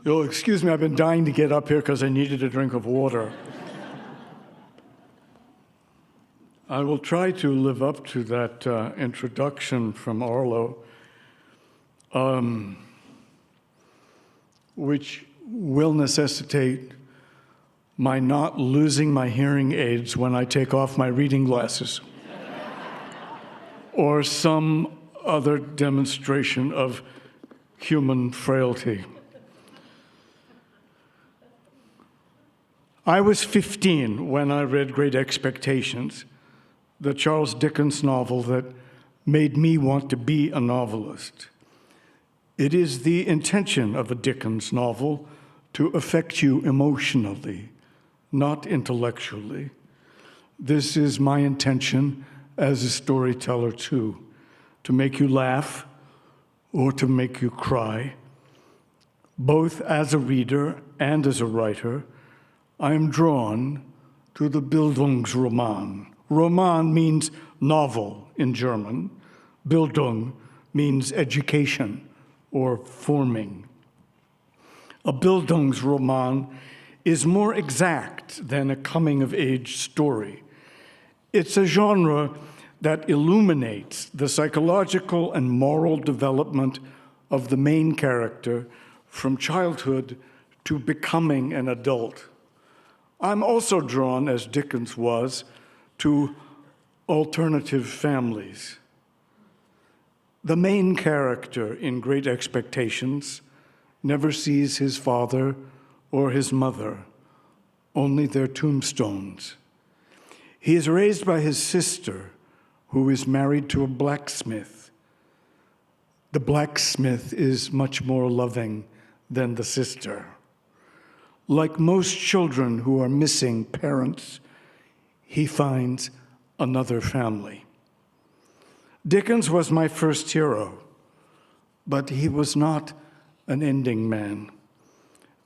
You'll excuse me, I've been dying to get up here because I needed a drink of water. I will try to live up to that introduction from Arlo, which will necessitate my not losing my hearing aids when I take off my reading glasses, or some other demonstration of human frailty. I was 15 when I read Great Expectations, the Charles Dickens novel that made me want to be a novelist. It is the intention of a Dickens novel to affect you emotionally, not intellectually. This is my intention as a storyteller too, to make you laugh or to make you cry. Both as a reader and as a writer, I am drawn to the Bildungsroman. Roman means novel in German. Bildung means education or forming. A Bildungsroman is more exact than a coming-of-age story. It's a genre that illuminates the psychological and moral development of the main character from childhood to becoming an adult. I'm also drawn, as Dickens was, to alternative families. The main character in Great Expectations never sees his father or his mother, only their tombstones. He is raised by his sister, who is married to a blacksmith. The blacksmith is much more loving than the sister. Like most children who are missing parents, he finds another family. Dickens was my first hero, but he was not an ending man.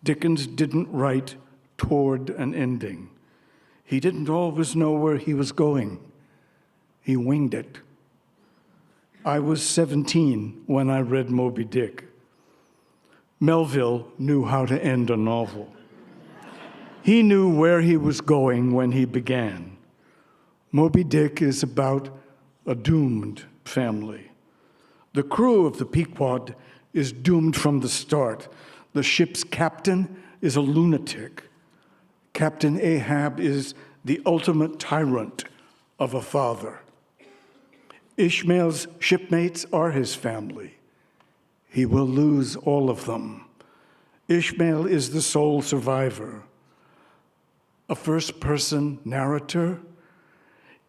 Dickens didn't write toward an ending. He didn't always know where he was going. He winged it. I was 17 when I read Moby Dick. Melville knew how to end a novel. He knew where he was going when he began. Moby Dick is about a doomed family. The crew of the Pequod is doomed from the start. The ship's captain is a lunatic. Captain Ahab is the ultimate tyrant of a father. Ishmael's shipmates are his family. He will lose all of them. Ishmael is the sole survivor. A first-person narrator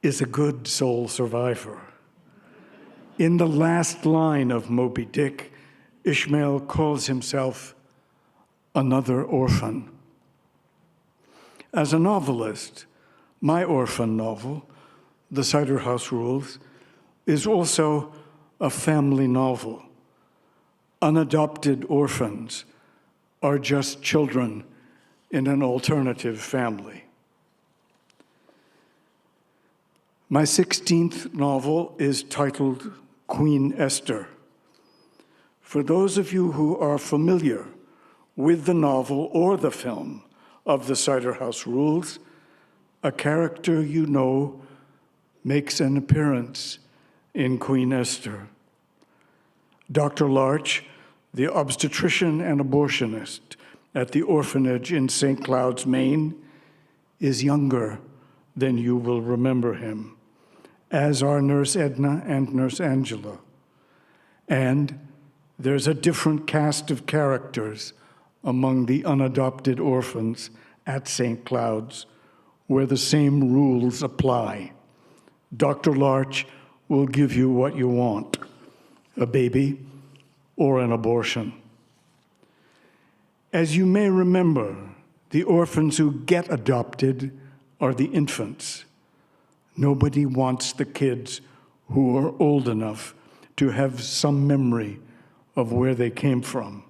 is a good sole survivor. In the last line of Moby Dick, Ishmael calls himself another orphan. As a novelist, my orphan novel, The Cider House Rules, is also a family novel. Unadopted orphans are just children in an alternative family. My 16th novel is titled Queen Esther. For those of you who are familiar with the novel or the film of The Cider House Rules, a character you know makes an appearance in Queen Esther. Dr. Larch, the obstetrician and abortionist at the orphanage in St. Cloud's, Maine, is younger than you will remember him, as are Nurse Edna and Nurse Angela. And there's a different cast of characters among the unadopted orphans at St. Cloud's, where the same rules apply. Dr. Larch will give you what you want, a baby or an abortion. As you may remember, the orphans who get adopted are the infants. Nobody wants the kids who are old enough to have some memory of where they came from.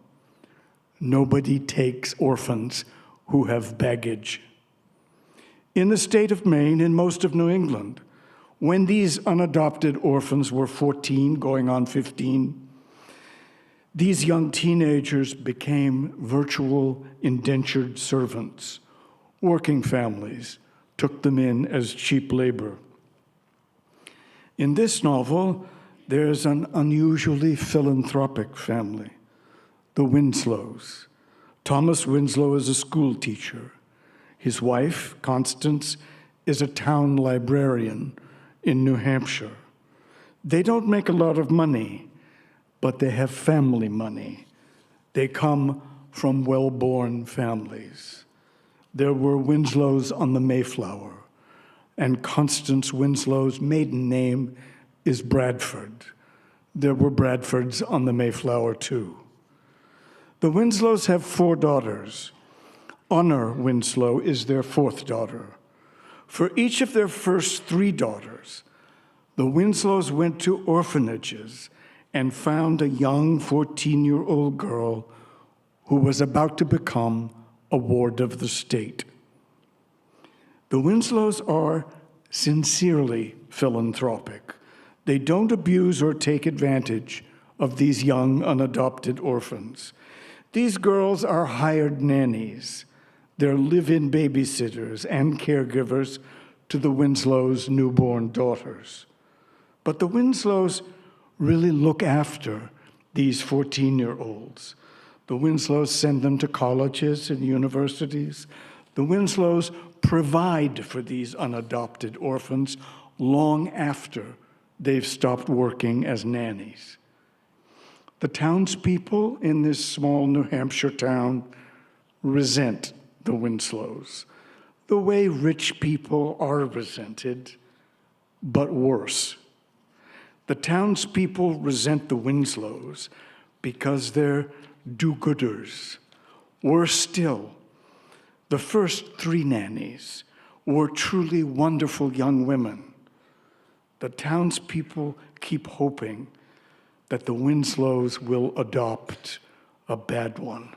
Nobody takes orphans who have baggage. In the state of Maine and most of New England, when these unadopted orphans were 14, going on 15, These young teenagers became virtual indentured servants. Working families took them in as cheap labor. In this novel, there's an unusually philanthropic family, the Winslows. Thomas Winslow is a school teacher. His wife, Constance, is a town librarian in New Hampshire. They don't make a lot of money, but they have family money. They come from well-born families. There were Winslows on the Mayflower, and Constance Winslow's maiden name is Bradford. There were Bradfords on the Mayflower, too. The Winslows have 4 daughters. Honor Winslow is their 4th daughter. For each of their first 3 daughters, the Winslows went to orphanages and found a young 14-year-old girl who was about to become a ward of the state. The Winslows are sincerely philanthropic. They don't abuse or take advantage of these young unadopted orphans. These girls are hired nannies. They're live-in babysitters and caregivers to the Winslows' newborn daughters. But the Winslows really look after these 14-year-olds. The Winslows send them to colleges and universities. The Winslows provide for these unadopted orphans long after they've stopped working as nannies. The townspeople in this small New Hampshire town resent the Winslows, the way rich people are resented, but worse. The townspeople resent the Winslows because they're do-gooders. Worse still, the first 3 nannies were truly wonderful young women. The townspeople keep hoping that the Winslows will adopt a bad one.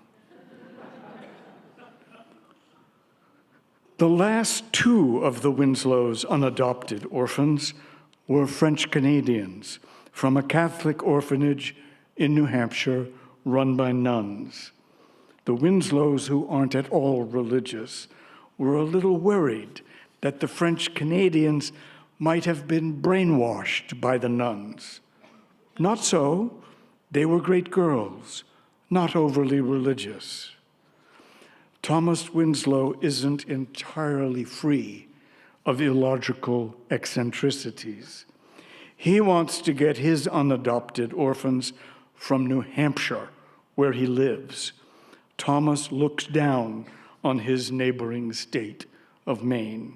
The last 2 of the Winslows' unadopted orphans were French Canadians from a Catholic orphanage in New Hampshire run by nuns. The Winslows, who aren't at all religious, were a little worried that the French Canadians might have been brainwashed by the nuns. Not so. They were great girls, not overly religious. Thomas Winslow isn't entirely free of illogical eccentricities. He wants to get his unadopted orphans from New Hampshire, where he lives. Thomas looks down on his neighboring state of Maine.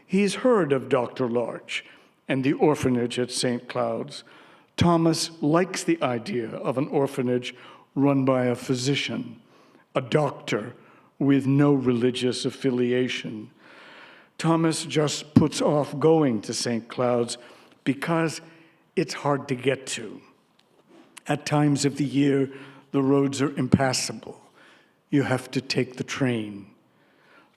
He's heard of Dr. Larch and the orphanage at St. Cloud's. Thomas likes the idea of an orphanage run by a physician, a doctor with no religious affiliation. Thomas just puts off going to St. Cloud's because it's hard to get to. At times of the year, the roads are impassable. You have to take the train.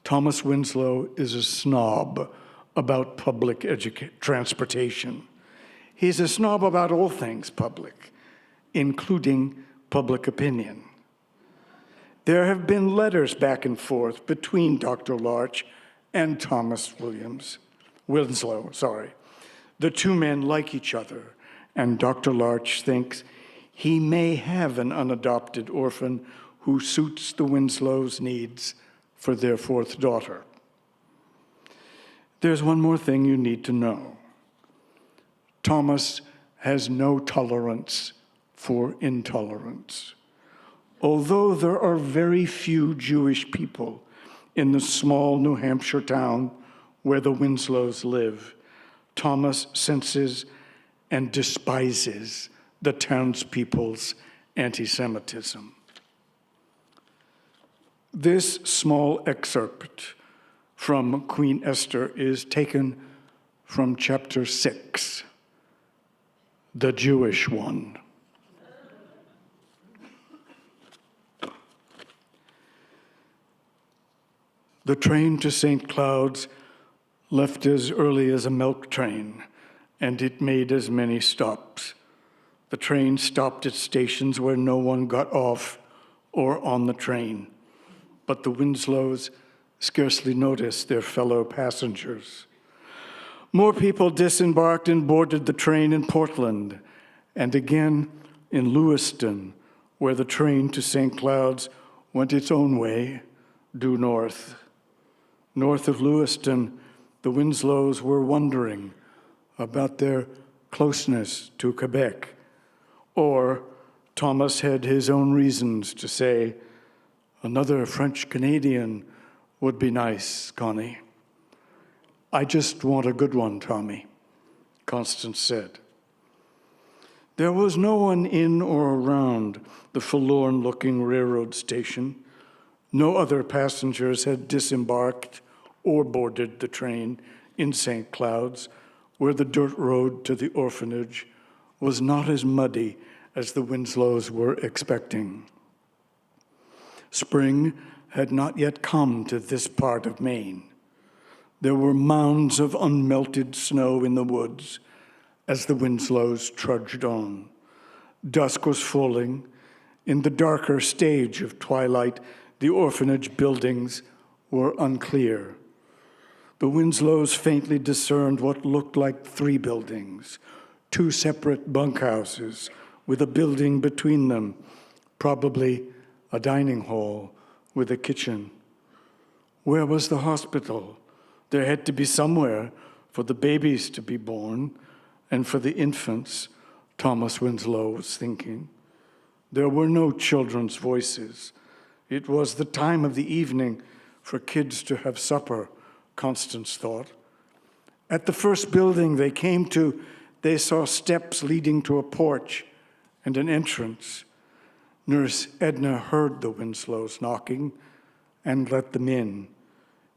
Thomas Winslow is a snob about public transportation. He's a snob about all things public, including public opinion. There have been letters back and forth between Dr. Larch and Thomas Winslow. The 2 men like each other, and Dr. Larch thinks he may have an unadopted orphan who suits the Winslows' needs for their 4th daughter. There's one more thing you need to know. Thomas has no tolerance for intolerance. Although there are very few Jewish people in the small New Hampshire town where the Winslows live, Thomas senses and despises the townspeople's anti-Semitism. This small excerpt from Queen Esther is taken from chapter 6, the Jewish one. The train to St. Cloud's left as early as a milk train, and it made as many stops. The train stopped at stations where no one got off or on the train, but the Winslows scarcely noticed their fellow passengers. More people disembarked and boarded the train in Portland, and again in Lewiston, where the train to St. Cloud's went its own way, due north. North of Lewiston, the Winslows were wondering about their closeness to Quebec, or Thomas had his own reasons to say, another French-Canadian would be nice, Connie. I just want a good one, Tommy, Constance said. There was no one in or around the forlorn-looking railroad station. No other passengers had disembarked or boarded the train in St. Cloud's, where the dirt road to the orphanage was not as muddy as the Winslows were expecting. Spring had not yet come to this part of Maine. There were mounds of unmelted snow in the woods as the Winslows trudged on. Dusk was falling. In the darker stage of twilight, the orphanage buildings were unclear. The Winslows faintly discerned what looked like 3 buildings, 2 separate bunkhouses with a building between them, probably a dining hall with a kitchen. Where was the hospital? There had to be somewhere for the babies to be born and for the infants, Thomas Winslow was thinking. There were no children's voices. It was the time of the evening for kids to have supper, Constance thought. At the first building they came to, they saw steps leading to a porch and an entrance. Nurse Edna heard the Winslows knocking and let them in.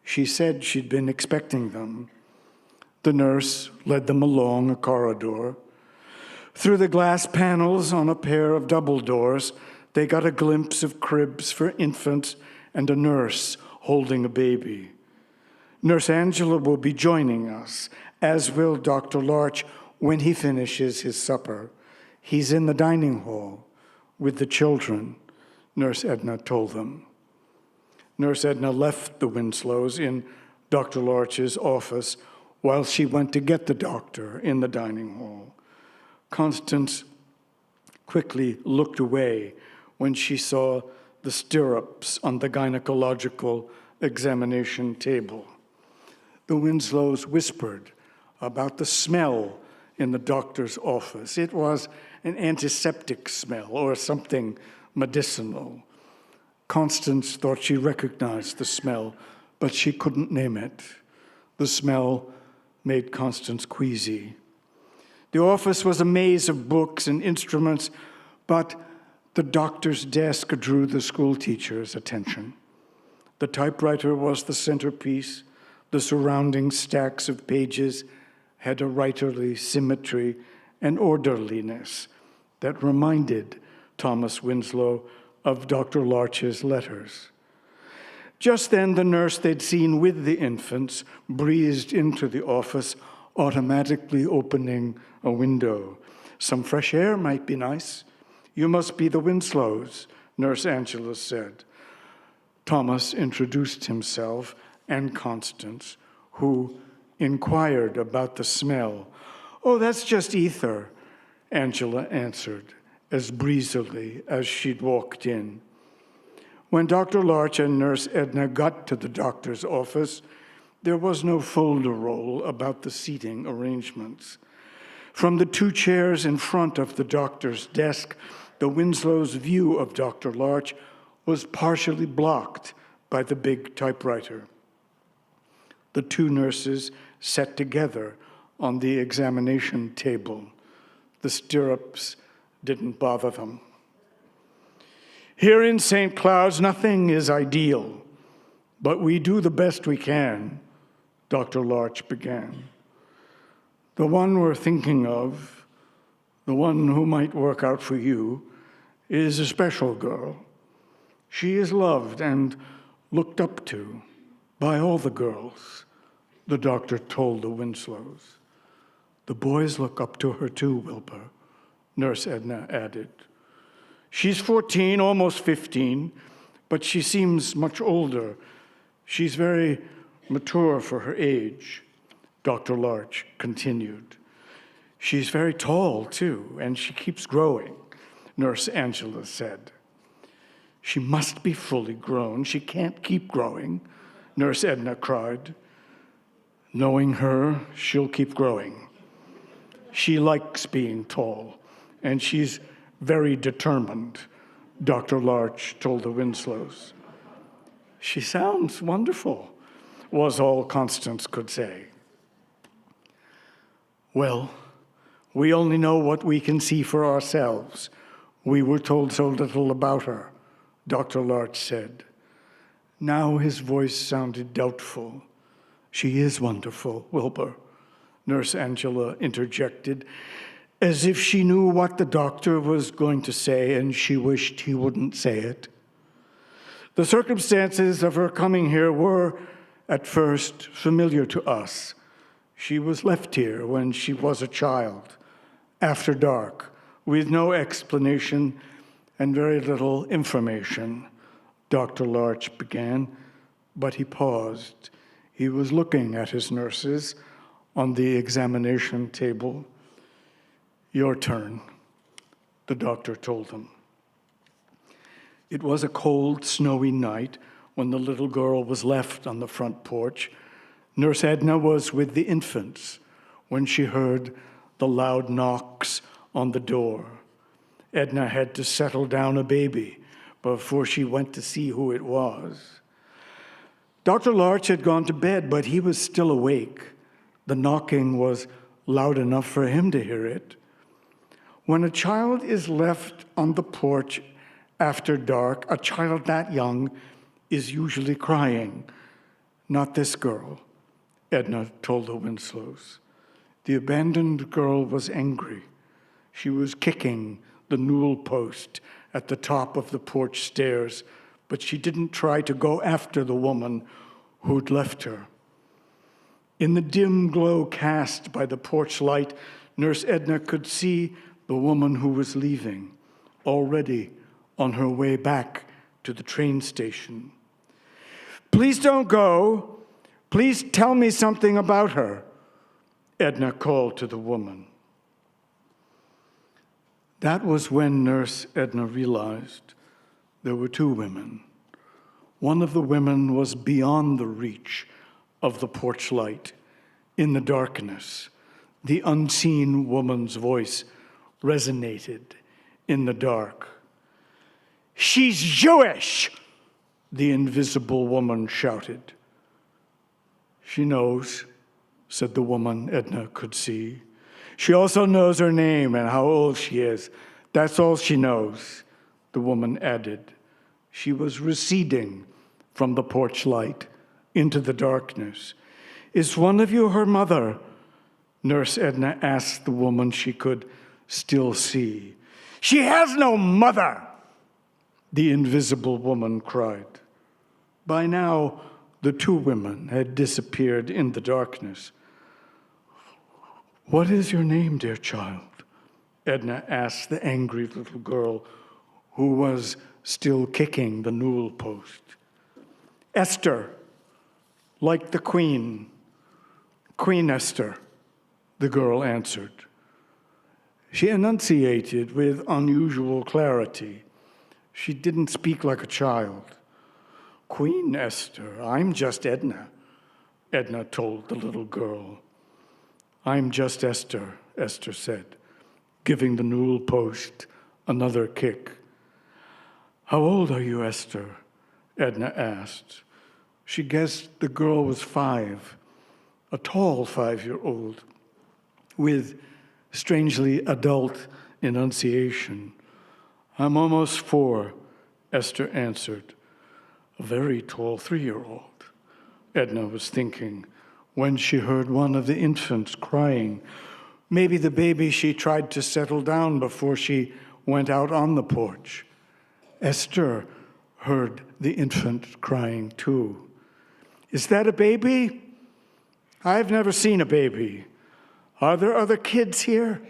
She said she'd been expecting them. The nurse led them along a corridor. Through the glass panels on a pair of double doors, they got a glimpse of cribs for infants and a nurse holding a baby. Nurse Angela will be joining us, as will Dr. Larch when he finishes his supper. He's in the dining hall with the children, Nurse Edna told them. Nurse Edna left the Winslows in Dr. Larch's office while she went to get the doctor in the dining hall. Constance quickly looked away when she saw the stirrups on the gynecological examination table. The Winslows whispered about the smell in the doctor's office. It was an antiseptic smell or something medicinal. Constance thought she recognized the smell, but she couldn't name it. The smell made Constance queasy. The office was a maze of books and instruments, but the doctor's desk drew the school teacher's attention. The typewriter was the centerpiece. The surrounding stacks of pages had a writerly symmetry and orderliness that reminded Thomas Winslow of Dr. Larch's letters. Just then, the nurse they'd seen with the infants breezed into the office, automatically opening a window. Some fresh air might be nice. You must be the Winslows, Nurse Angela said. Thomas introduced himself and Constance, who inquired about the smell. Oh, that's just ether, Angela answered as breezily as she'd walked in. When Dr. Larch and Nurse Edna got to the doctor's office, there was no folder roll about the seating arrangements. From the 2 chairs in front of the doctor's desk, the Winslow's view of Dr. Larch was partially blocked by the big typewriter. The 2 nurses sat together on the examination table. The stirrups didn't bother them. Here in St. Cloud's, nothing is ideal, but we do the best we can, Dr. Larch began. The one we're thinking of, the one who might work out for you, is a special girl. She is loved and looked up to by all the girls, the doctor told the Winslows. The boys look up to her too, Wilbur, Nurse Edna added. She's 14, almost 15, but she seems much older. She's very mature for her age, Dr. Larch continued. She's very tall, too, and she keeps growing, Nurse Angela said. She must be fully grown. She can't keep growing, Nurse Edna cried. Knowing her, she'll keep growing. She likes being tall, and she's very determined, Dr. Larch told the Winslows. She sounds wonderful, was all Constance could say. Well, we only know what we can see for ourselves. We were told so little about her, Dr. Larch said. Now his voice sounded doubtful. She is wonderful, Wilbur, Nurse Angela interjected, as if she knew what the doctor was going to say and she wished he wouldn't say it. The circumstances of her coming here were, at first, familiar to us. She was left here when she was a child, after dark, with no explanation and very little information. Dr. Larch began, but he paused. He was looking at his nurses on the examination table. Your turn, the doctor told them. It was a cold, snowy night when the little girl was left on the front porch. Nurse Edna was with the infants when she heard the loud knocks on the door. Edna had to settle down a baby before she went to see who it was. Dr. Larch had gone to bed, but he was still awake. The knocking was loud enough for him to hear it. When a child is left on the porch after dark, a child that young is usually crying. Not this girl, Edna told the Winslows. The abandoned girl was angry. She was kicking the newel post at the top of the porch stairs, but she didn't try to go after the woman who'd left her. In the dim glow cast by the porch light, Nurse Edna could see the woman who was leaving, already on her way back to the train station. Please don't go. Please tell me something about her, Edna called to the woman. That was when Nurse Edna realized there were two women. One of the women was beyond the reach of the porch light. In the darkness, the unseen woman's voice resonated in the dark. She's Jewish, the invisible woman shouted. She knows, said the woman Edna could see. She also knows her name and how old she is. That's all she knows, the woman added. She was receding from the porch light into the darkness. Is one of you her mother? Nurse Edna asked the woman she could still see. She has no mother, the invisible woman cried. By now, the two women had disappeared in the darkness. What is your name, dear child? Edna asked the angry little girl who was still kicking the newel post. Esther, like the Queen. Queen Esther, the girl answered. She enunciated with unusual clarity. She didn't speak like a child. Queen Esther, I'm just Edna, Edna told the little girl. I'm just Esther, Esther said, giving the newel post another kick. How old are you, Esther? Edna asked. She guessed the girl was 5, a tall 5-year-old with strangely adult enunciation. I'm almost 4, Esther answered. A very tall 3-year-old, Edna was thinking when she heard one of the infants crying. Maybe the baby she tried to settle down before she went out on the porch. Esther heard the infant crying too. Is that a baby? I've never seen a baby. Are there other kids here?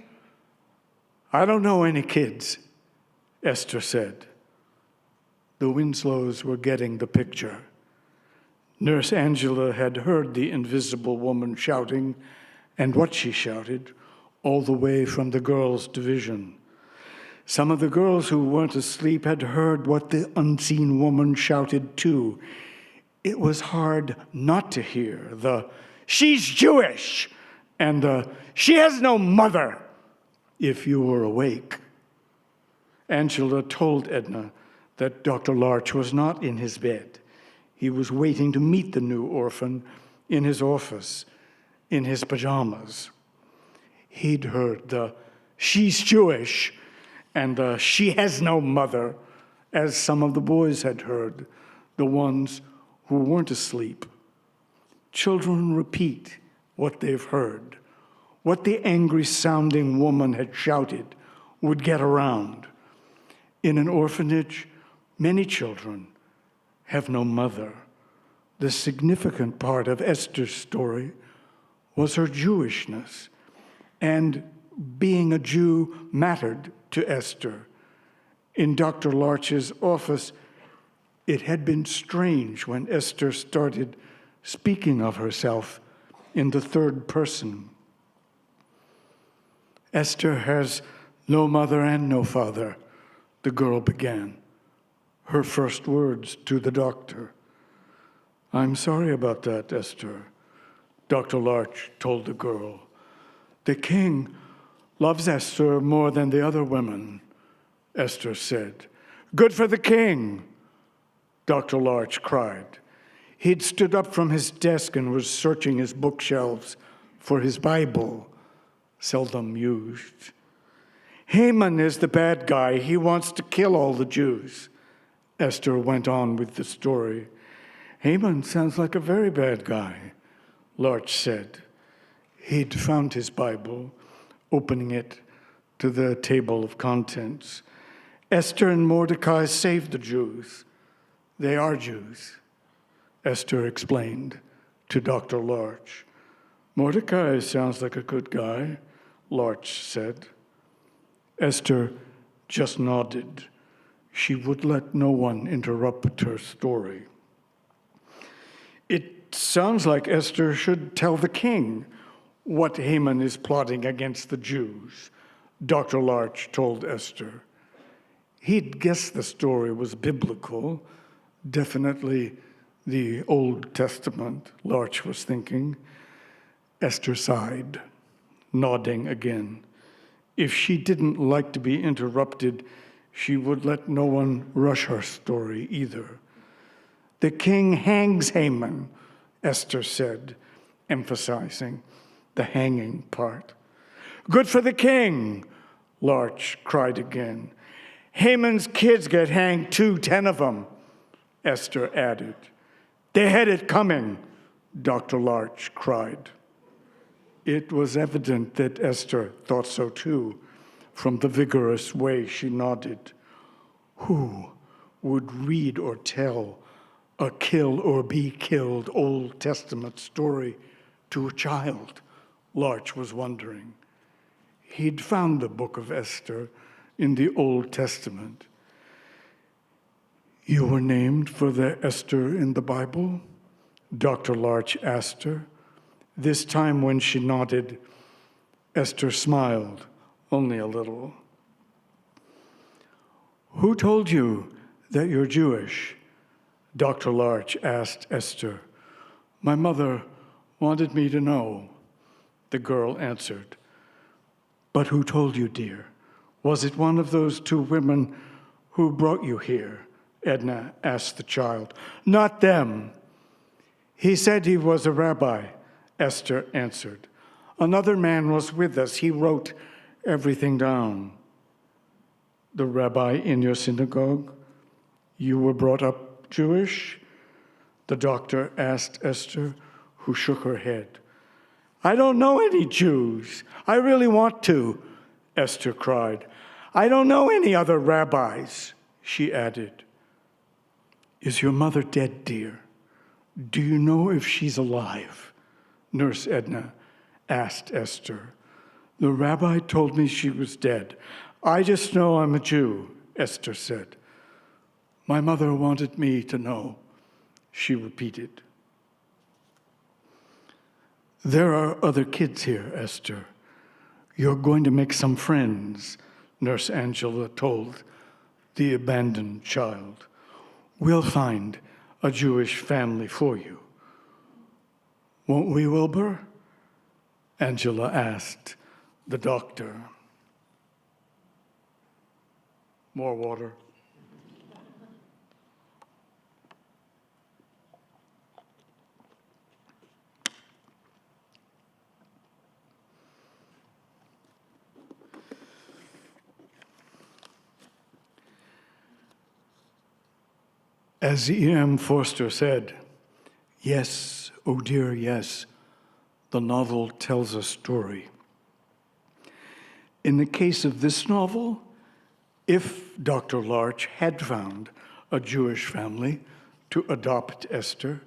I don't know any kids, Esther said. The Winslows were getting the picture. Nurse Angela had heard the invisible woman shouting, and what she shouted, all the way from the girls' division. Some of the girls who weren't asleep had heard what the unseen woman shouted too. It was hard not to hear the, "She's Jewish!" and the, "She has no mother!" if you were awake. Angela told Edna that Dr. Larch was not in his bed. He was waiting to meet the new orphan in his office, in his pajamas. He'd heard the, "She's Jewish," and the, "She has no mother," as some of the boys had heard, the ones who weren't asleep. Children repeat what they've heard. What the angry-sounding woman had shouted would get around. In an orphanage, many children have no mother. The significant part of Esther's story was her Jewishness, and being a Jew mattered to Esther. In Dr. Larch's office, it had been strange when Esther started speaking of herself in the third person. Esther has no mother and no father, the girl began. Her first words to the doctor. "I'm sorry about that, Esther," Dr. Larch told the girl. "The king loves Esther more than the other women," Esther said. "Good for the king," Dr. Larch cried. He'd stood up from his desk and was searching his bookshelves for his Bible, seldom used. "Haman is the bad guy. He wants to kill all the Jews." Esther went on with the story. "Haman sounds like a very bad guy," Larch said. He'd found his Bible, opening it to the table of contents. "Esther and Mordecai saved the Jews. They are Jews," Esther explained to Dr. Larch. "Mordecai sounds like a good guy," Larch said. Esther just nodded. She would let no one interrupt her story. "It sounds like Esther should tell the king what Haman is plotting against the Jews," Dr. Larch told Esther. He'd guessed the story was biblical, definitely the Old Testament, Larch was thinking. Esther sighed, nodding again. If she didn't like to be interrupted, she would let no one rush her story either. "The king hangs Haman," Esther said, emphasizing the hanging part. "Good for the king," Larch cried again. "Haman's kids get hanged too, 10 of them," Esther added. "They had it coming," Dr. Larch cried. It was evident that Esther thought so too, from the vigorous way she nodded. Who would read or tell a kill or be killed Old Testament story to a child? Larch was wondering. He'd found the book of Esther in the Old Testament. "You were named for the Esther in the Bible?" Dr. Larch asked her. This time when she nodded, Esther smiled, only a little. "Who told you that you're Jewish?" Dr. Larch asked Esther. "My mother wanted me to know," the girl answered. "But who told you, dear? Was it one of those 2 women who brought you here?" Edna asked the child. "Not them. He said he was a rabbi," Esther answered. "Another man was with us. He wrote everything down." "The rabbi in your synagogue? You were brought up Jewish?" the doctor asked Esther, who shook her head. "I don't know any Jews. I really want to," Esther cried. "I don't know any other rabbis," she added. "Is your mother dead, dear? Do you know if she's alive?" Nurse Edna asked Esther. The rabbi told me she was dead. I just know I'm a Jew, Esther said. My mother wanted me to know, she repeated. There are other kids here, Esther. You're going to make some friends, Nurse Angela told the abandoned child. We'll find a Jewish family for you. Won't we, Wilbur? Angela asked the doctor. More water. As E.M. Forster said, yes, oh dear, yes, the novel tells a story. In the case of this novel, if Dr. Larch had found a Jewish family to adopt Esther,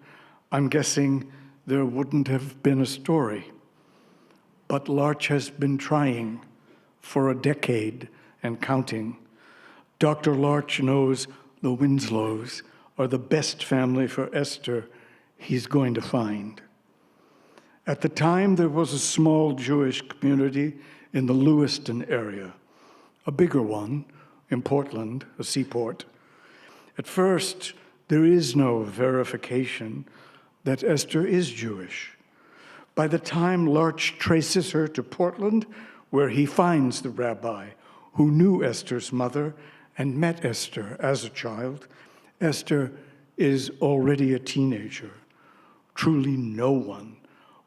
I'm guessing there wouldn't have been a story. But Larch has been trying for a decade and counting. Dr. Larch knows the Winslows are the best family for Esther he's going to find. At the time, there was a small Jewish community in the Lewiston area, a bigger one in Portland, a seaport. At first, there is no verification that Esther is Jewish. By the time Larch traces her to Portland, where he finds the rabbi who knew Esther's mother and met Esther as a child, Esther is already a teenager. Truly no one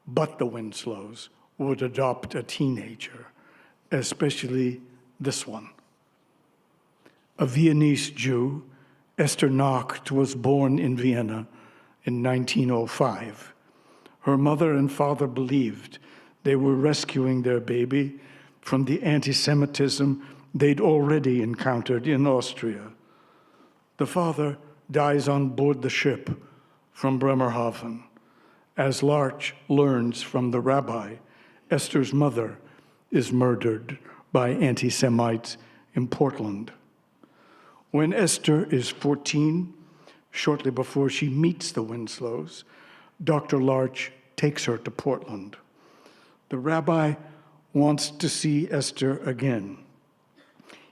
but the Winslows would adopt a teenager, especially this one. A Viennese Jew, Esther Nacht was born in Vienna in 1905. Her mother and father believed they were rescuing their baby from the anti-Semitism they'd already encountered in Austria. The father dies on board the ship from Bremerhaven. As Larch learns from the rabbi, Esther's mother is murdered by anti-Semites in Portland. When Esther is 14, shortly before she meets the Winslows, Dr. Larch takes her to Portland. The rabbi wants to see Esther again.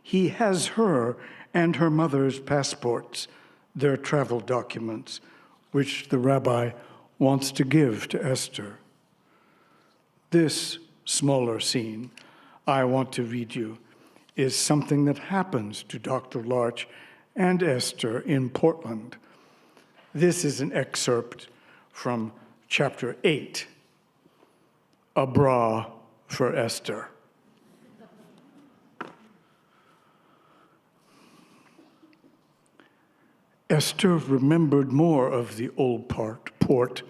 He has her and her mother's passports, their travel documents, which the rabbi wants to give to Esther. This smaller scene I want to read you is something that happens to Dr. Larch and Esther in Portland. This is an excerpt from chapter 8, A Bra for Esther. Esther remembered more of the old port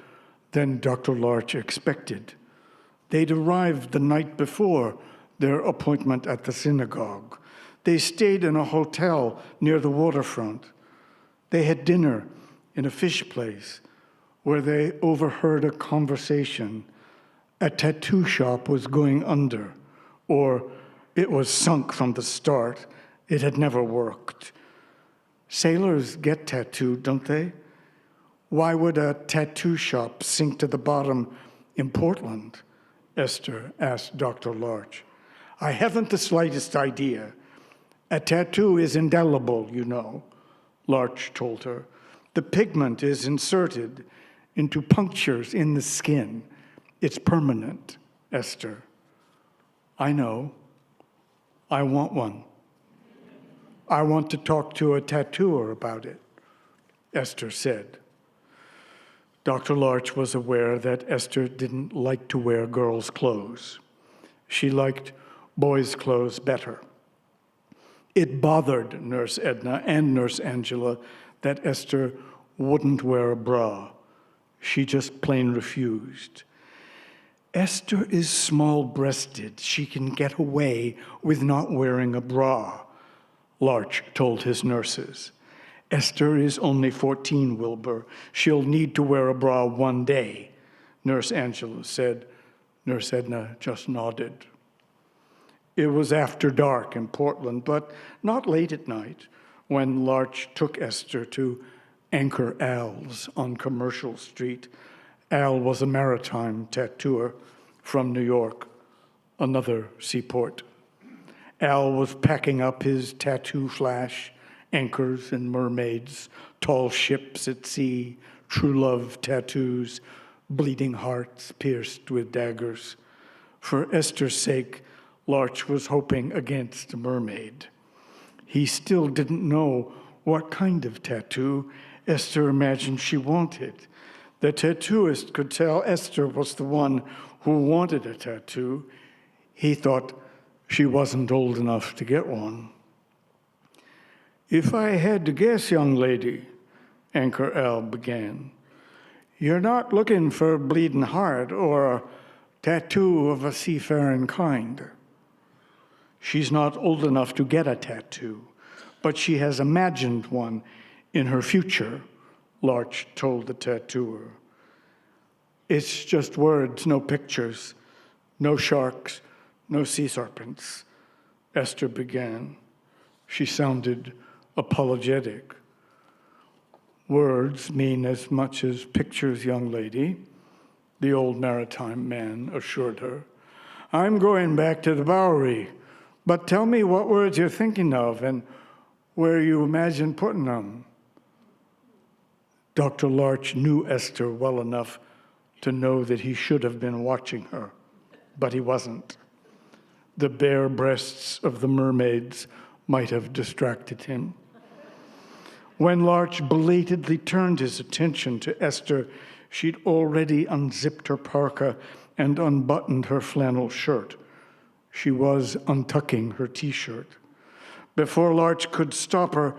than Dr. Larch expected. They'd arrived the night before their appointment at the synagogue. They stayed in a hotel near the waterfront. They had dinner in a fish place where they overheard a conversation. A tattoo shop was going under, or it was sunk from the start. It had never worked. Sailors get tattooed, don't they? Why would a tattoo shop sink to the bottom in Portland? Esther asked Dr. Larch. I haven't the slightest idea. A tattoo is indelible, you know, Larch told her. The pigment is inserted into punctures in the skin. It's permanent, Esther. I know. I want one. I want to talk to a tattooer about it, Esther said. Dr. Larch was aware that Esther didn't like to wear girls' clothes. She liked boys' clothes better. It bothered Nurse Edna and Nurse Angela that Esther wouldn't wear a bra. She just plain refused. Esther is small-breasted. She can get away with not wearing a bra, Larch told his nurses. Esther is only 14, Wilbur. She'll need to wear a bra one day, Nurse Angela said. Nurse Edna just nodded. It was after dark in Portland, but not late at night, when Larch took Esther to Anchor Al's on Commercial Street. Al was a maritime tattooer from New York, another seaport. Al was packing up his tattoo flash, anchors and mermaids, tall ships at sea, true love tattoos, bleeding hearts pierced with daggers. For Esther's sake, Larch was hoping against a mermaid. He still didn't know what kind of tattoo Esther imagined she wanted. The tattooist could tell Esther was the one who wanted a tattoo. He thought she wasn't old enough to get one. "If I had to guess, young lady," Anchor Al began, "you're not looking for a bleeding heart or a tattoo of a seafaring kind." She's not old enough to get a tattoo, but she has imagined one in her future, Larch told the tattooer. "It's just words, no pictures, no sharks, no sea serpents," Esther began. She sounded apologetic. "Words mean as much as pictures, young lady," the old maritime man assured her. "I'm going back to the Bowery, but tell me what words you're thinking of and where you imagine putting them." Dr. Larch knew Esther well enough to know that he should have been watching her, but he wasn't. The bare breasts of the mermaids might have distracted him. When Larch belatedly turned his attention to Esther, she'd already unzipped her parka and unbuttoned her flannel shirt. She was untucking her T-shirt. Before Larch could stop her,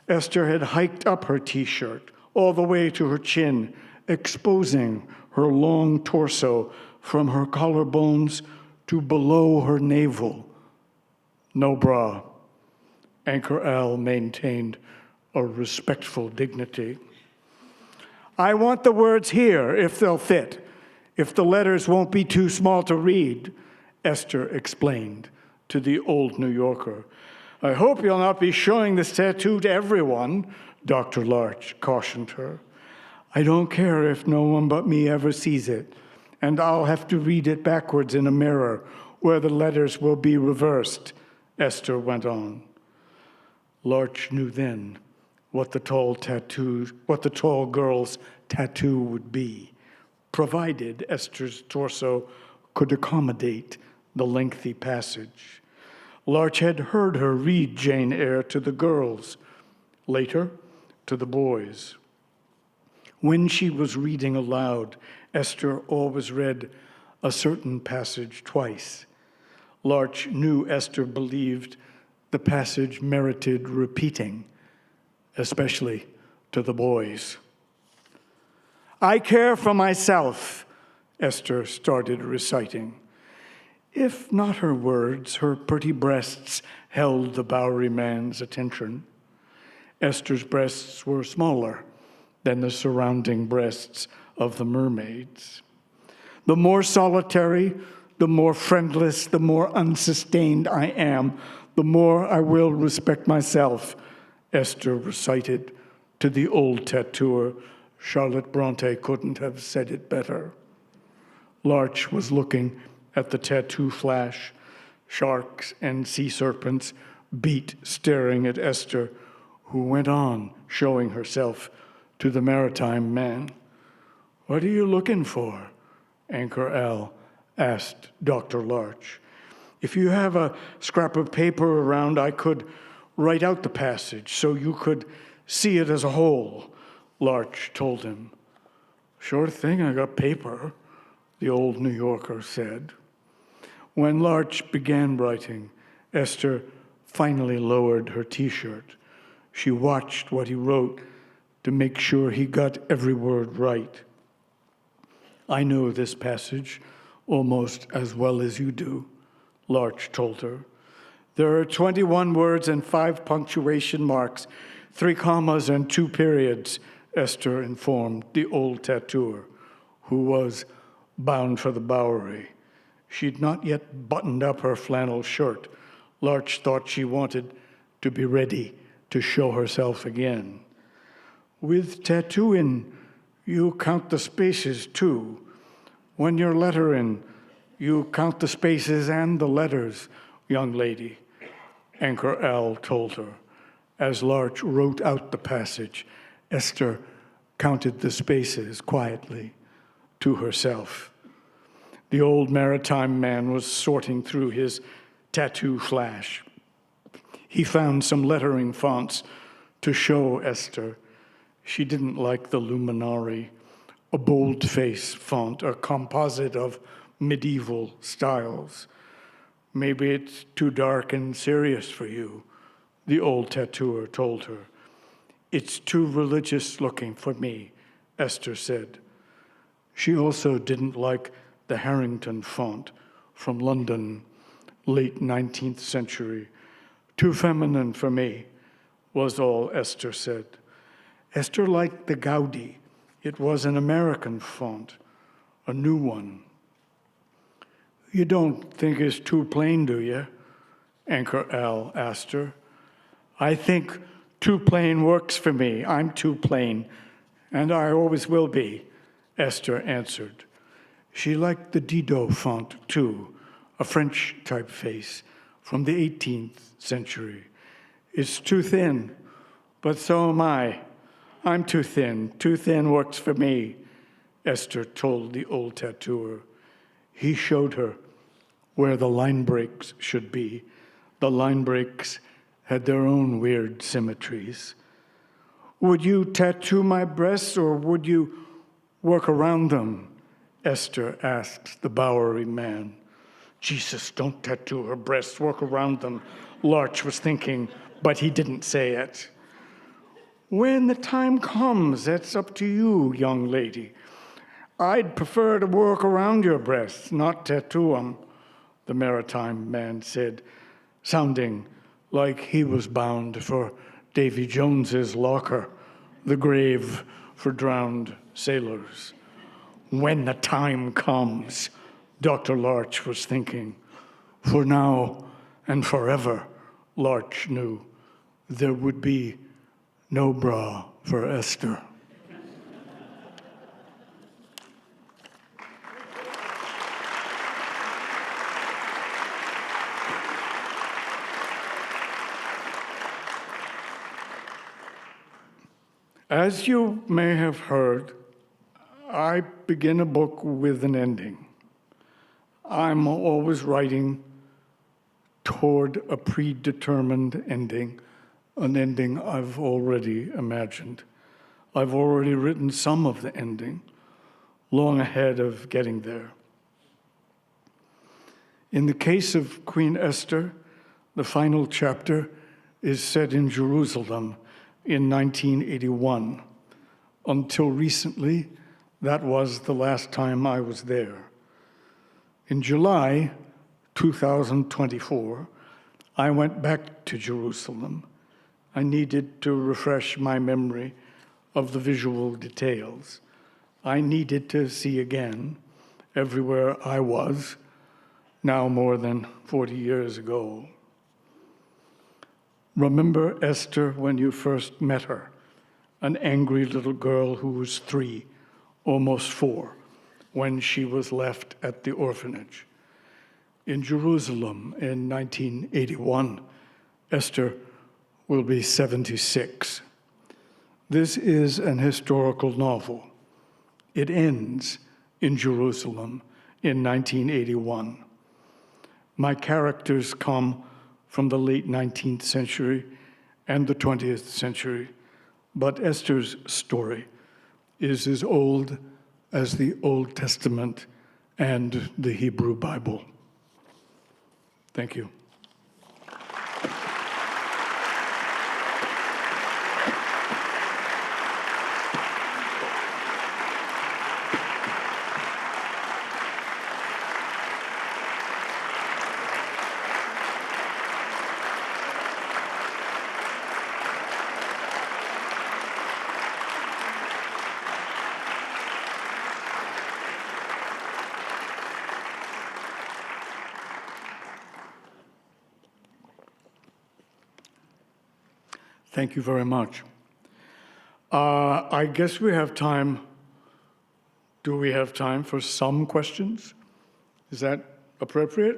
Esther had hiked up her T-shirt all the way to her chin, exposing her long torso from her collarbones to below her navel. No bra. Anchor Al maintained a respectful dignity. "I want the words here, if they'll fit, if the letters won't be too small to read," Esther explained to the old New Yorker. "I hope you'll not be showing this tattoo to everyone," Dr. Larch cautioned her. "I don't care if no one but me ever sees it, and I'll have to read it backwards in a mirror where the letters will be reversed," Esther went on. Larch knew then what the tall girl's tattoo would be, provided Esther's torso could accommodate the lengthy passage. Larch had heard her read Jane Eyre to the girls, later to the boys. When she was reading aloud, Esther always read a certain passage twice. Larch knew Esther believed the passage merited repeating, especially to the boys. "I care for myself," Esther started reciting. If not her words, her pretty breasts held the Bowery man's attention. Esther's breasts were smaller than the surrounding breasts of the mermaids. "The more solitary, the more friendless, the more unsustained I am, the more I will respect myself," Esther recited to the old tattooer. Charlotte Bronte couldn't have said it better. Larch was looking at the tattoo flash. Sharks and sea serpents beat staring at Esther, who went on showing herself to the maritime man. "What are you looking for?" Anchor Al asked Dr. Larch. "If you have a scrap of paper around, I could write out the passage so you could see it as a whole," Larch told him. "Sure thing, I got paper," the old New Yorker said. When Larch began writing, Esther finally lowered her T-shirt. She watched what he wrote to make sure he got every word right. "I know this passage almost as well as you do," Larch told her. "There are 21 words and 5 punctuation marks, 3 commas and 2 periods," Esther informed the old tattooer, who was bound for the Bowery. She'd not yet buttoned up her flannel shirt. Larch thought she wanted to be ready to show herself again. With tattooing, you count the spaces too. When you're lettering, you count the spaces and the letters, young lady, Anchor Al told her. As Larch wrote out the passage, Esther counted the spaces quietly to herself. The old maritime man was sorting through his tattoo flash. He found some lettering fonts to show Esther. She didn't like the luminary, a boldface font, a composite of medieval styles. Maybe it's too dark and serious for you, the old tattooer told her. It's too religious looking for me, Esther said. She also didn't like the Harrington font from London, late 19th century. Too feminine for me, was all Esther said. Esther liked the Gaudi. It was an American font, a new one. You don't think it's too plain, do you? Anchor Al asked her. I think too plain works for me. I'm too plain, and I always will be, Esther answered. She liked the Didot font, too, a French typeface from the 18th century. It's too thin, but so am I. I'm too thin. Too thin works for me, Esther told the old tattooer. He showed her where the line breaks should be. The line breaks had their own weird symmetries. Would you tattoo my breasts, or would you work around them? Esther asked the Bowery man. Jesus, don't tattoo her breasts, work around them, Larch was thinking, but he didn't say it. When the time comes, that's up to you, young lady. I'd prefer to work around your breasts, not tattoo them, the maritime man said, sounding like he was bound for Davy Jones's locker, the grave for drowned sailors. When the time comes, Dr. Larch was thinking. For now and forever, Larch knew, there would be no bra for Esther. As you may have heard, I begin a book with an ending. I'm always writing toward a predetermined ending, an ending I've already imagined. I've already written some of the ending, long ahead of getting there. In the case of Queen Esther, the final chapter is set in Jerusalem in 1981. Until recently, that was the last time I was there. In July 2024, I went back to Jerusalem. I needed to refresh my memory of the visual details. I needed to see again everywhere I was, now more than 40 years ago. Remember Esther when you first met her, an angry little girl who was 3, almost 4, when she was left at the orphanage. In Jerusalem in 1981, Esther will be 76. This is an historical novel. It ends in Jerusalem in 1981. My characters come from the late 19th century and the 20th century, but Esther's story is as old as the Old Testament and the Hebrew Bible. Thank you. Thank you very much. I guess we have time. Do we have time for some questions? Is that appropriate?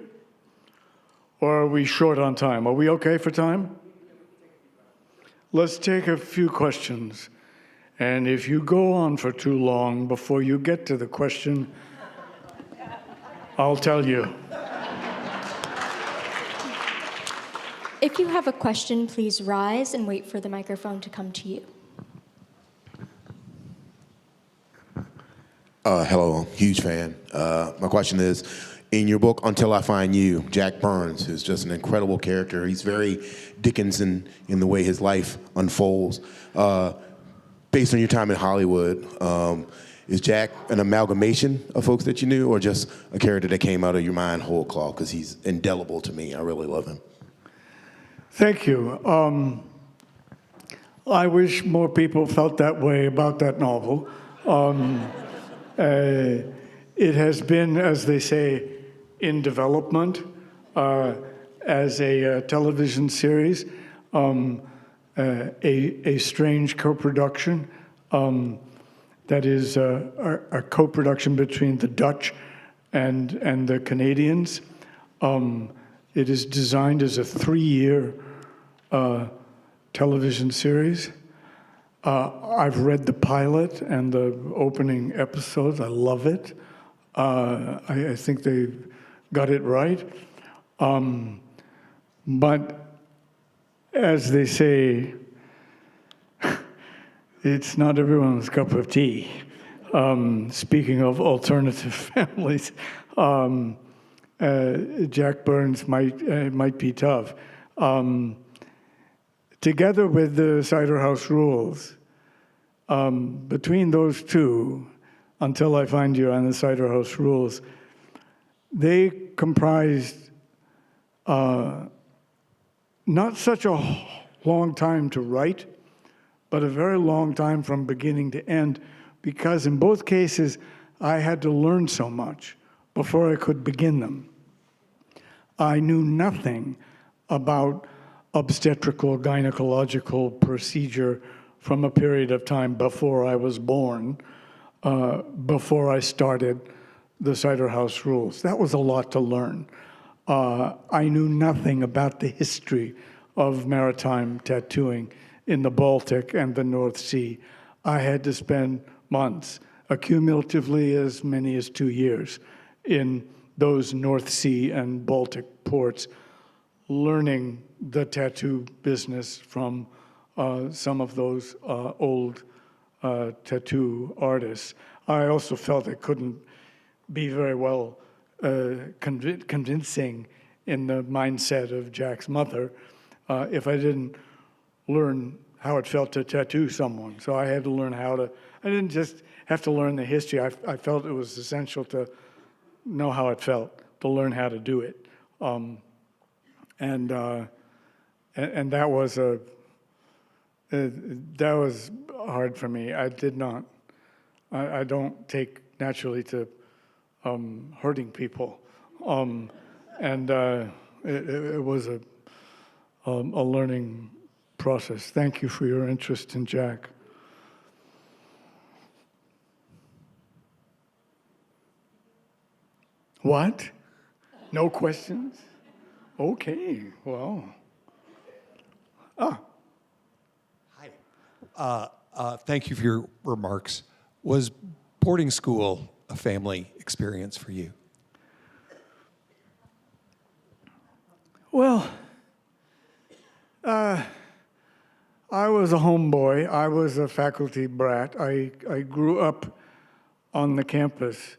Or are we short on time? Are we okay for time? Let's take a few questions. And if you go on for too long before you get to the question, I'll tell you. If you have a question, please rise and wait for the microphone to come to you. Hello, huge fan. My question is, in your book, Until I Find You, Jack Burns is just an incredible character. He's very Dickinson in the way his life unfolds. Based on your time in Hollywood, is Jack an amalgamation of folks that you knew, or just a character that came out of your mind whole cloth? Because he's indelible to me. I really love him. Thank you. I wish more people felt that way about that novel. It has been, as they say, in development as a television series, a strange co-production that is a co-production between the Dutch and the Canadians. It is designed as a 3-year television series. I've read the pilot and the opening episodes. I love it. I think they got it right. But as they say, it's not everyone's cup of tea. Speaking of alternative families, Jack Burns might be tough. Together with the Cider House Rules, between those two, Until I Find You and the Cider House Rules, they comprised not such a long time to write, but a very long time from beginning to end, because in both cases, I had to learn so much before I could begin them. I knew nothing about obstetrical gynecological procedure from a period of time before I was born, before I started the Cider House Rules. That was a lot to learn. I knew nothing about the history of maritime tattooing in the Baltic and the North Sea. I had to spend months, accumulatively as many as 2 years, in those North Sea and Baltic ports, learning the tattoo business from some of those old tattoo artists. I also felt I couldn't be very well convincing in the mindset of Jack's mother if I didn't learn how it felt to tattoo someone. So I had to learn how to, I didn't just have to learn the history. I felt it was essential to know how it felt, to learn how to do it. And that was hard for me. I did not. I don't take naturally to hurting people, and it was a learning process. Thank you for your interest in Jack. What? No questions? Okay, well. Hi. Thank you for your remarks. Was boarding school a family experience for you? Well, I was a homeboy. I was a faculty brat. I grew up on the campus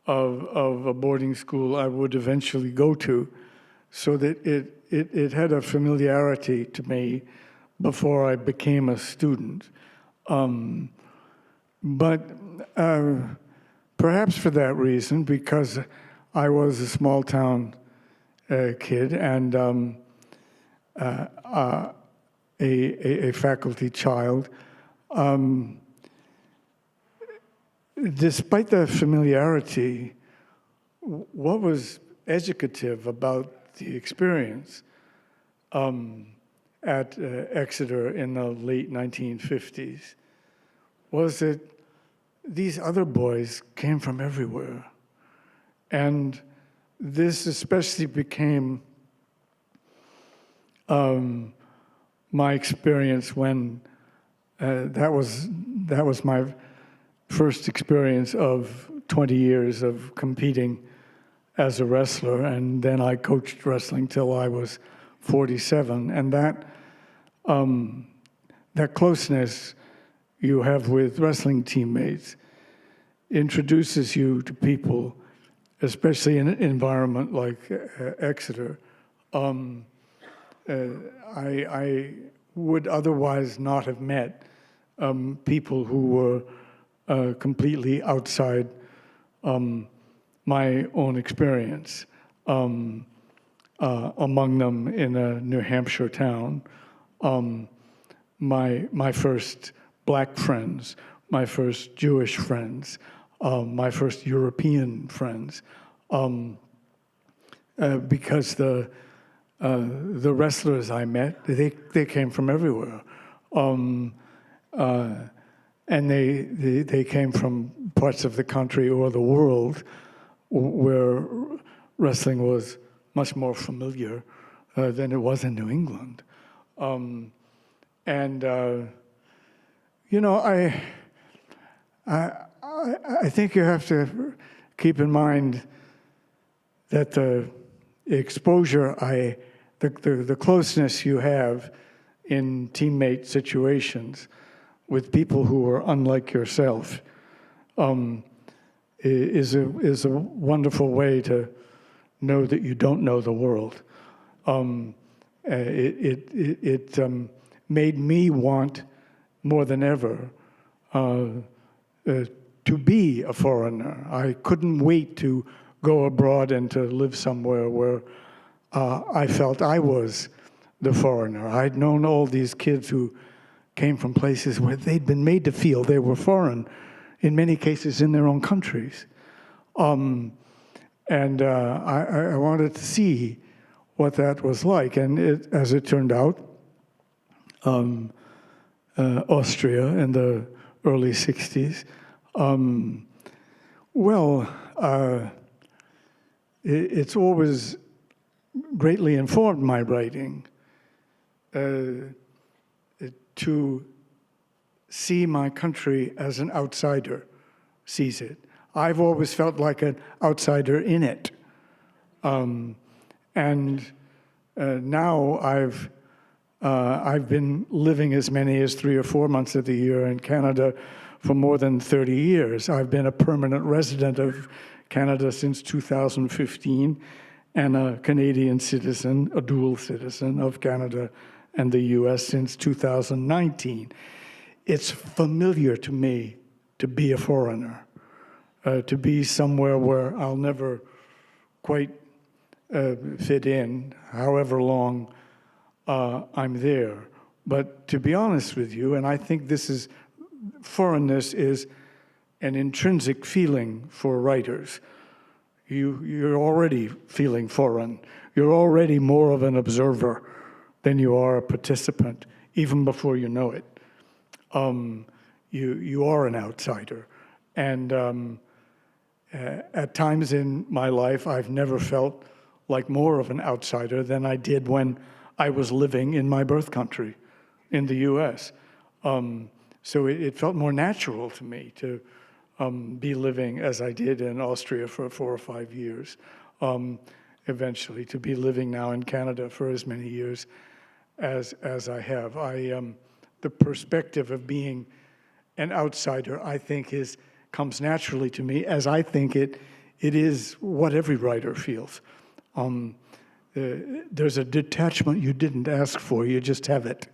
of a boarding school I would eventually go to, so that it had a familiarity to me before I became a student. But perhaps for that reason, because I was a small town kid and a faculty child, despite the familiarity, what was educative about the experience at Exeter in the late 1950s was that these other boys came from everywhere. And this especially became my experience when that was my first experience of 20 years of competing as a wrestler, and then I coached wrestling till I was 47, and that closeness you have with wrestling teammates introduces you to people, especially in an environment like Exeter. I would otherwise not have met people who were completely outside my own experience. Among them in a New Hampshire town, my first black friends, my first Jewish friends, my first European friends, because the wrestlers I met, they came from everywhere, and they came from parts of the country or the world where wrestling was much more familiar than it was in New England. I think you have to keep in mind that the exposure, the closeness you have in teammate situations with people who are unlike yourself is a wonderful way to know that you don't know the world. It made me want more than ever to be a foreigner. I couldn't wait to go abroad and to live somewhere where I felt I was the foreigner. I'd known all these kids who came from places where they'd been made to feel they were foreign, in many cases in their own countries. I wanted to see what that was like. And as it turned out, Austria in the early 60s, it's always greatly informed my writing to see my country as an outsider sees it. I've always felt like an outsider in it. Now I've been living as many as 3 or 4 months of the year in Canada for more than 30 years. I've been a permanent resident of Canada since 2015 and a Canadian citizen, a dual citizen of Canada and the US since 2019. It's familiar to me to be a foreigner, to be somewhere where I'll never quite fit in, however long I'm there. But to be honest with you, and I think foreignness is an intrinsic feeling for writers. You're already feeling foreign. You're already more of an observer than you are a participant, even before you know it. You are an outsider. And at times in my life, I've never felt like more of an outsider than I did when I was living in my birth country, in the US. So it felt more natural to me to be living as I did in Austria for 4 or 5 years, eventually to be living now in Canada for as many years as I have. The perspective of being an outsider, I think, comes naturally to me, as I think it is what every writer feels. There's a detachment you didn't ask for, you just have it.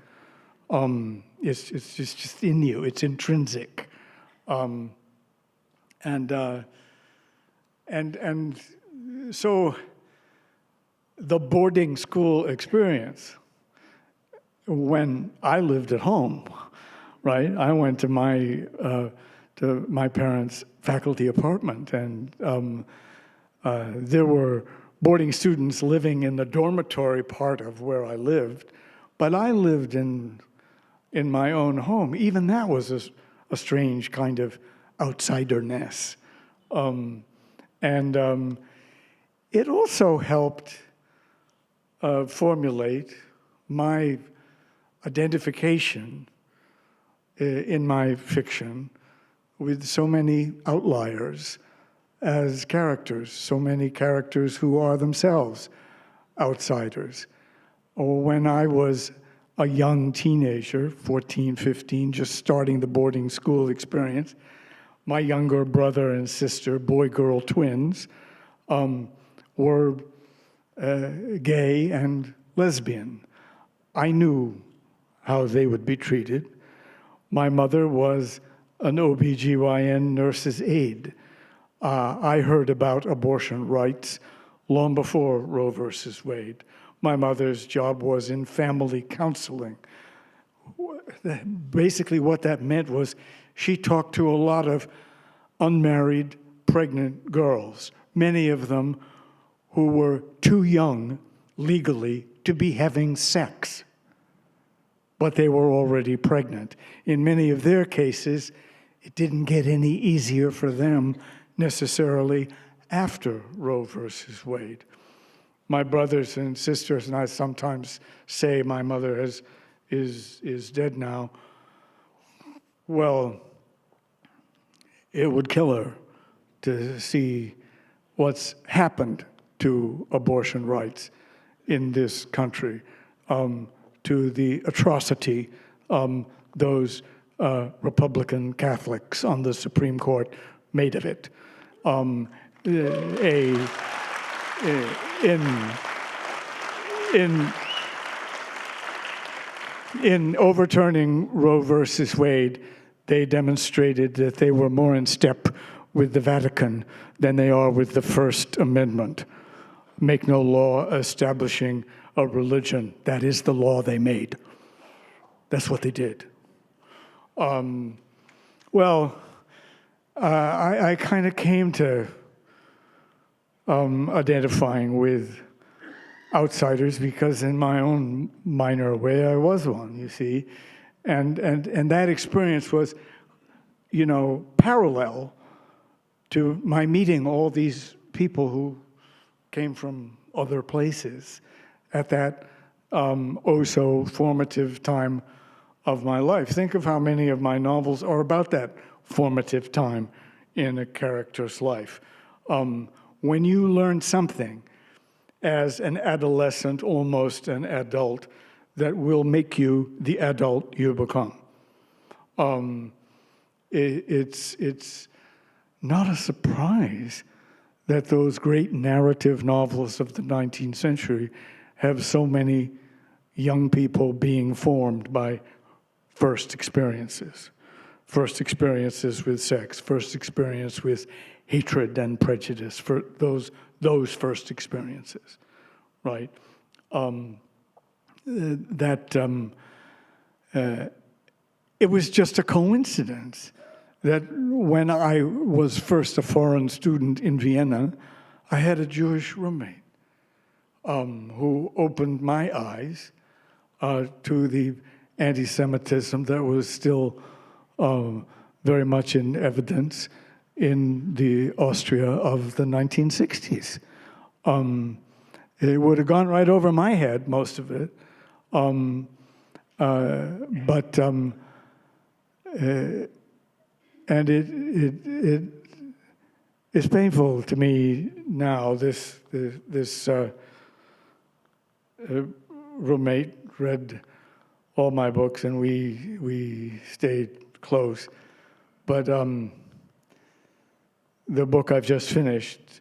It's just in you, it's intrinsic. So the boarding school experience, when I lived at home, right? I went to my parents' faculty apartment, and there were boarding students living in the dormitory part of where I lived, But I lived in my own home. Even that was a strange kind of outsiderness. It also helped formulate my identification in my fiction with so many outliers as characters, so many characters who are themselves outsiders. Or when I was a young teenager, 14, 15, just starting the boarding school experience, my younger brother and sister, boy-girl twins, were gay and lesbian. I knew how they would be treated. My mother was an OBGYN nurse's aide. I heard about abortion rights long before Roe versus Wade. My mother's job was in family counseling. Basically, what that meant was she talked to a lot of unmarried, pregnant girls, many of them who were too young legally to be having sex, but they were already pregnant. In many of their cases, it didn't get any easier for them necessarily after Roe versus Wade. My brothers and sisters and I sometimes say my mother is dead now. Well, it would kill her to see what's happened to abortion rights in this country, to the atrocity those Republican Catholics on the Supreme Court made of it. In overturning Roe versus Wade, they demonstrated that they were more in step with the Vatican than they are with the First Amendment. Make no law establishing a religion. That is the law they made. That's what they did. I kind of came to identifying with outsiders because in my own minor way, I was one, you see. And that experience was, parallel to my meeting all these people who came from other places at that so formative time of my life. Think of how many of my novels are about that formative time in a character's life. When you learn something as an adolescent, almost an adult, that will make you the adult you become. It's not a surprise that those great narrative novels of the 19th century have so many young people being formed by first experiences with sex, first experience with hatred and prejudice, for those first experiences, right? It was just a coincidence that when I was first a foreign student in Vienna, I had a Jewish roommate who opened my eyes to the anti-Semitism that was still very much in evidence in the Austria of the 1960s. It would have gone right over my head, most of it. And it's painful to me now. This roommate read all my books, and we stayed close. But the book I've just finished,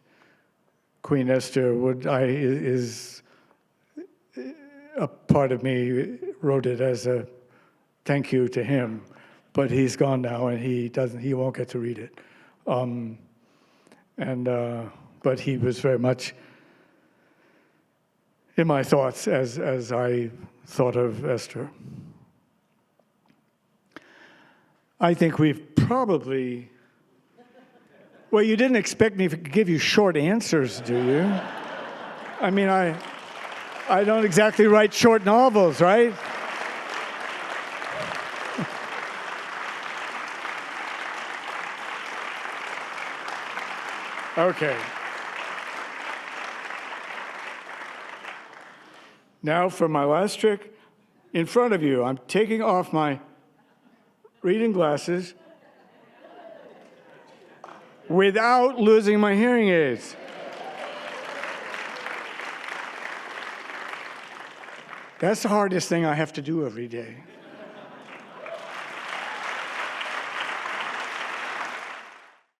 Queen Esther, is a part of me wrote it as a thank you to him, but he's gone now, and he won't get to read it. But he was very much in my thoughts as I thought of Esther. I think we've probably. Well, you didn't expect me to give you short answers, do you? I mean, I don't exactly write short novels, right? Okay. Now for my last trick. In front of you, I'm taking off my reading glasses without losing my hearing aids. That's the hardest thing I have to do every day.